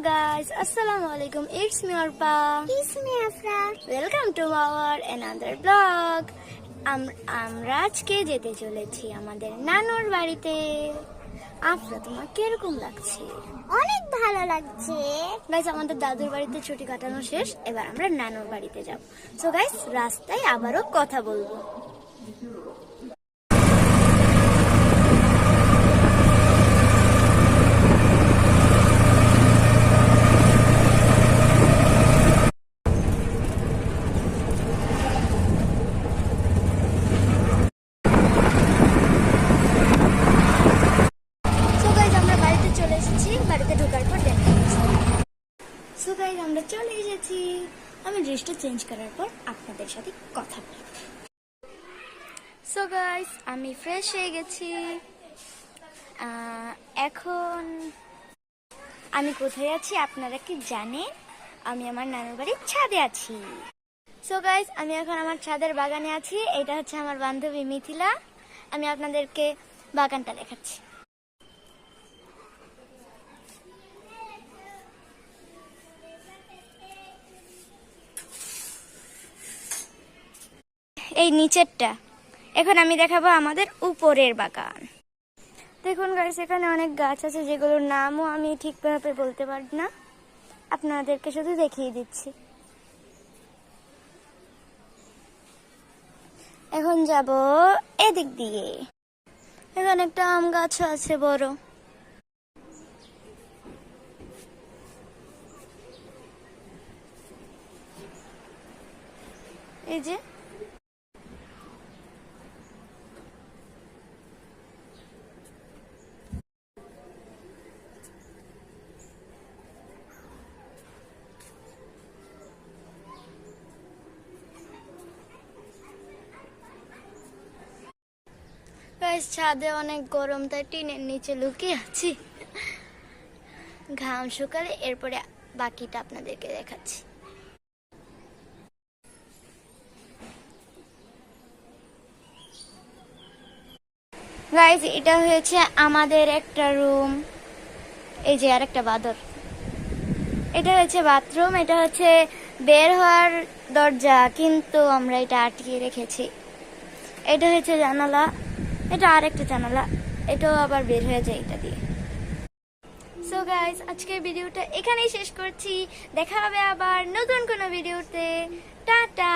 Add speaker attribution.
Speaker 1: guys, Assalamualaikum. It's me Arpa.
Speaker 2: It's me Afra.
Speaker 1: Welcome to our another vlog. আমরা আজকে যেতে চলেছি আমাদের নানুর বাড়িতে। আফরা, তোমার কিরকম লাগছে?
Speaker 2: অনেক ভালো লাগছে।
Speaker 1: গাইস, আমাদের দাদুর বাড়িতে ছুটি কাটানো শেষ, এবার আমরা নানুর বাড়িতে যাব। সো গাইস, রাস্তায় আবারও কথা বলবো। বাড়িতে ঢোকার পর দেখা যাচ্ছে। সো গাইস, আমরা চলে এসেছি। আমি ড্রেসটা চেঞ্জ করার পর আপনাদের সাথে কথা বলবো। সো গাইস, আমি ফ্রেশ হয়ে গেছি। এখন আমি কোথায় আছি আপনারা কি জানেন? আমি আমার নানুর বাড়ির ছাদে আছি। সো গাইস, আমি এখন আমার ছাদের বাগানে আছি। এটা হচ্ছে আমার বান্ধবী মিথিলা। আমি আপনাদেরকে বাগানটা দেখাচ্ছি। এই নিচেরটা। এখন আমি দেখাবো আমাদের উপরের বাগান। দেখুন গাইস, এখানে অনেক গাছ আছে যেগুলোর নামও আমি ঠিকভাবে বলতে পারি না, আপনাদেরকে শুধু দেখিয়ে দিচ্ছি। এখন যাব এদিক দিয়ে। এখানে একটা আম গাছ আছে বড়। এই যে ছাদে অনেক গরম, তাই টিনের নিচে লুকিয়ে আছি। ঘাম শুকালে এরপরে বাকিটা আপনাদেরকে দেখাচ্ছি। গাইস, এটা হয়েছে আমাদের একটা রুম। এই যে আরেকটা বাদর। এটা হচ্ছে বাথরুম, এটা হচ্ছে বের হওয়ার দরজা, কিন্তু আমরা এটা আটকিয়ে রেখেছি। এটা হচ্ছে জানালা, এটা আরেকটা জানালা, এটাও আবার বের হয়ে যায় এটা দিয়ে। সো গাইস, আজকের ভিডিওটা এখানেই শেষ করছি। দেখা হবে আবার নতুন কোনো ভিডিওতে। টাটা।